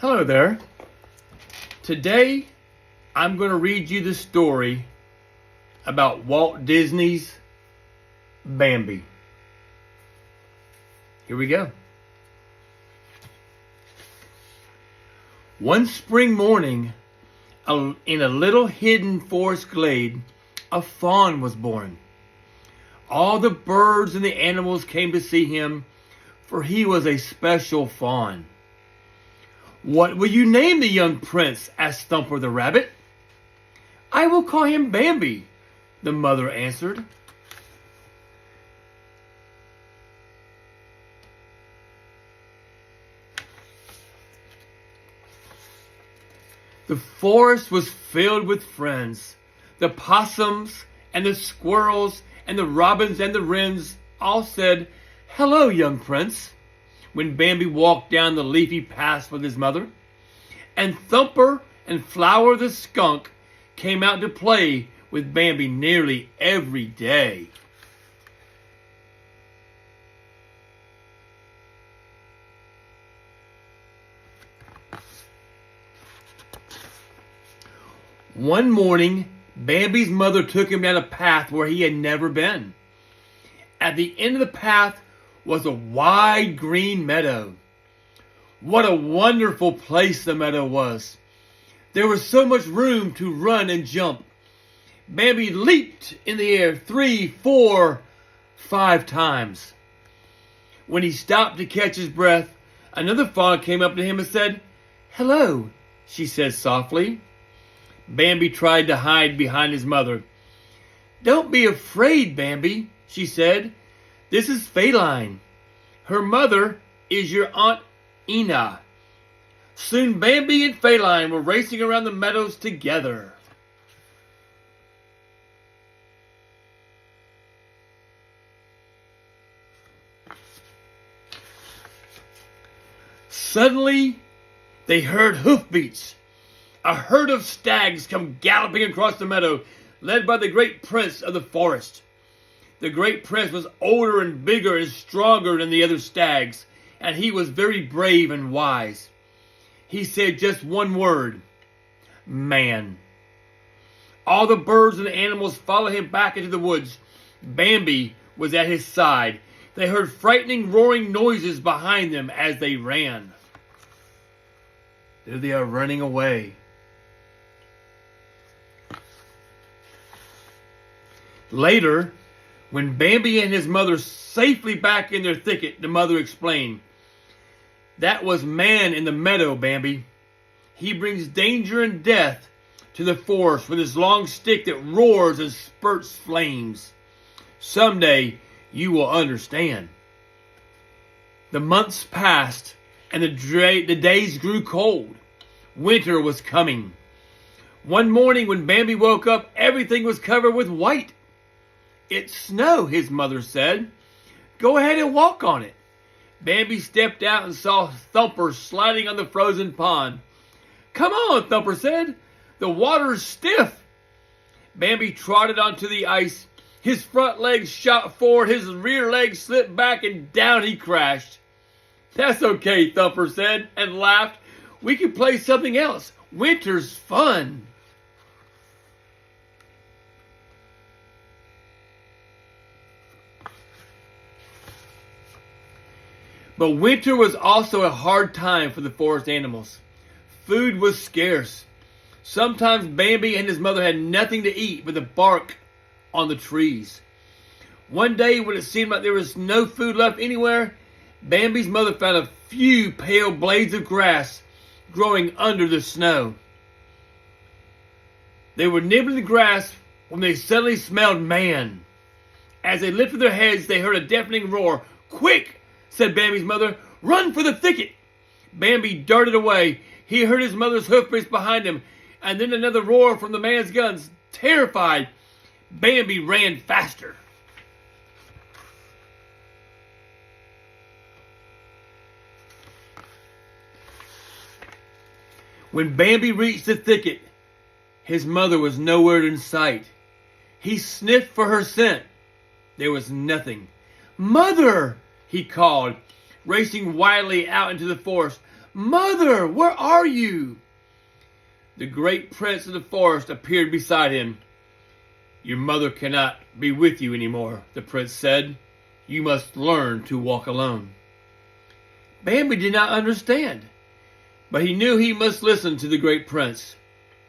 Hello there. Today, I'm going to read you the story about Walt Disney's Bambi. Here we go. One spring morning, in a little hidden forest glade, a fawn was born. All the birds and the animals came to see him, for he was a special fawn. "What will you name the young prince?" asked Thumper the rabbit. "I will call him Bambi," the mother answered. The forest was filled with friends. The possums and the squirrels and the robins and the wrens all said, "Hello, young prince," when Bambi walked down the leafy paths with his mother. And Thumper and Flower the skunk came out to play with Bambi nearly every day. One morning, Bambi's mother took him down a path where he had never been. At the end of the path was a wide green meadow. What a wonderful place the meadow was. There was so much room to run and jump. Bambi leaped in the air 3, 4, 5 times. When he stopped to catch his breath, another fawn came up to him and said, "Hello," she said softly. Bambi tried to hide behind his mother. "Don't be afraid, Bambi," she said. "This is Feline. Her mother is your Aunt Ina." Soon Bambi and Feline were racing around the meadows together. Suddenly, they heard hoofbeats. A herd of stags come galloping across the meadow, led by the great prince of the forest. The great prince was older and bigger and stronger than the other stags, and he was very brave and wise. He said just one word: man. All the birds and animals followed him back into the woods. Bambi was at his side. They heard frightening, roaring noises behind them as they ran. There they are running away. Later, when Bambi and his mother safely back in their thicket, the mother explained, "That was man in the meadow, Bambi. He brings danger and death to the forest with his long stick that roars and spurts flames. Someday you will understand." The months passed and the days grew cold. Winter was coming. One morning when Bambi woke up, everything was covered with white. "It's snow," his mother said. "Go ahead and walk on it." Bambi stepped out and saw Thumper sliding on the frozen pond. "Come on," Thumper said. "The water's stiff." Bambi trotted onto the ice. His front legs shot forward, his rear legs slipped back, and down he crashed. "That's okay," Thumper said, and laughed. "We can play something else. Winter's fun." But winter was also a hard time for the forest animals. Food was scarce. Sometimes Bambi and his mother had nothing to eat but the bark on the trees. One day when it seemed like there was no food left anywhere, Bambi's mother found a few pale blades of grass growing under the snow. They were nibbling the grass when they suddenly smelled man. As they lifted their heads, they heard a deafening roar. "Quick!" said Bambi's mother. "Run for the thicket!" Bambi darted away. He heard his mother's hoofbeats behind him, and then another roar from the man's guns. Terrified, Bambi ran faster. When Bambi reached the thicket, his mother was nowhere in sight. He sniffed for her scent. There was nothing. "Mother!" he called, racing wildly out into the forest. Mother, where are you? The great prince of the forest appeared beside him. Your mother cannot be with you anymore, the prince said. You must learn to walk alone. Bambi did not understand, but he knew he must listen to the great prince.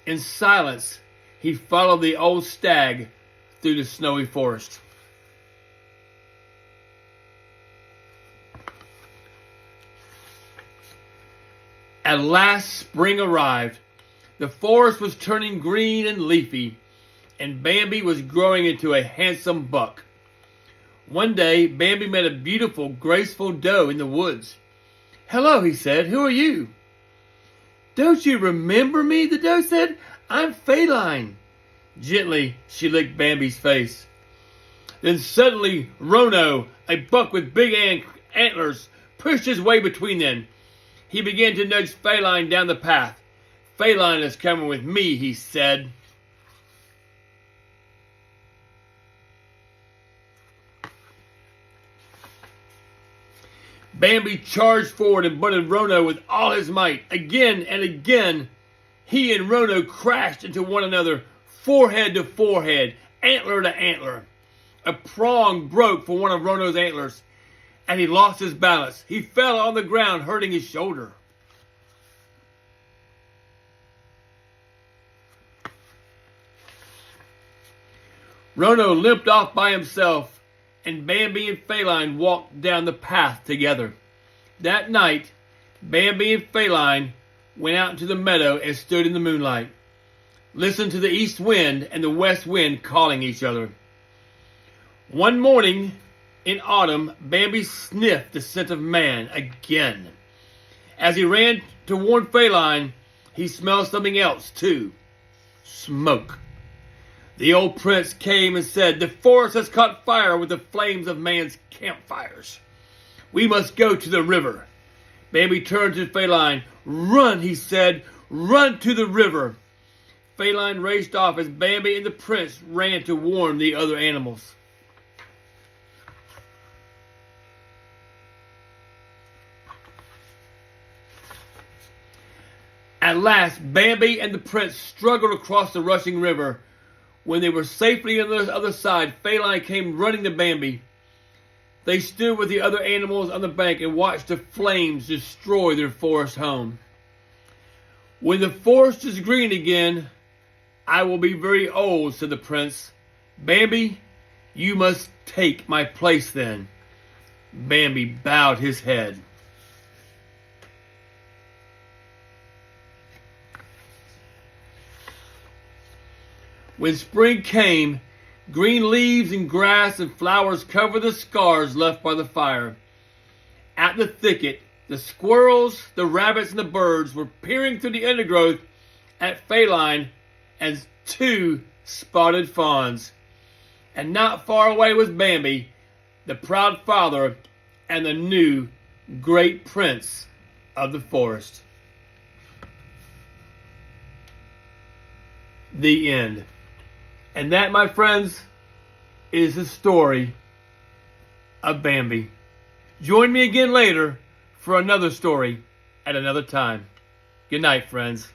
In silence, he followed the old stag through the snowy forest. At last, spring arrived. The forest was turning green and leafy, and Bambi was growing into a handsome buck. One day, Bambi met a beautiful, graceful doe in the woods. Hello, he said. Who are you? Don't you remember me? The doe said. I'm Feline. Gently, she licked Bambi's face. Then suddenly, Rono, a buck with big antlers, pushed his way between them. He began to nudge Feline down the path. Feline is coming with me, he said. Bambi charged forward and butted Rono with all his might. Again and again, he and Rono crashed into one another, forehead to forehead, antler to antler. A prong broke from one of Rono's antlers, and he lost his balance. He fell on the ground, hurting his shoulder. Rono limped off by himself, and Bambi and Feline walked down the path together. That night, Bambi and Feline went out into the meadow and stood in the moonlight, listened to the east wind and the west wind calling each other. One morning in autumn, Bambi sniffed the scent of man again. As he ran to warn Feline, he smelled something else too. Smoke. The old prince came and said, the forest has caught fire with the flames of man's campfires. We must go to the river. Bambi turned to Feline. Run, he said. Run to the river. Feline raced off as Bambi and the prince ran to warn the other animals. At last, Bambi and the prince struggled across the rushing river. When they were safely on the other side, Feline came running to Bambi. They stood with the other animals on the bank and watched the flames destroy their forest home. When the forest is green again, I will be very old, said the prince. Bambi, you must take my place then. Bambi bowed his head. When spring came, green leaves and grass and flowers covered the scars left by the fire. At the thicket, the squirrels, the rabbits, and the birds were peering through the undergrowth at Feline and two spotted fawns. And not far away was Bambi, the proud father and the new great prince of the forest. The end. And that, my friends, is the story of Bambi. Join me again later for another story at another time. Good night, friends.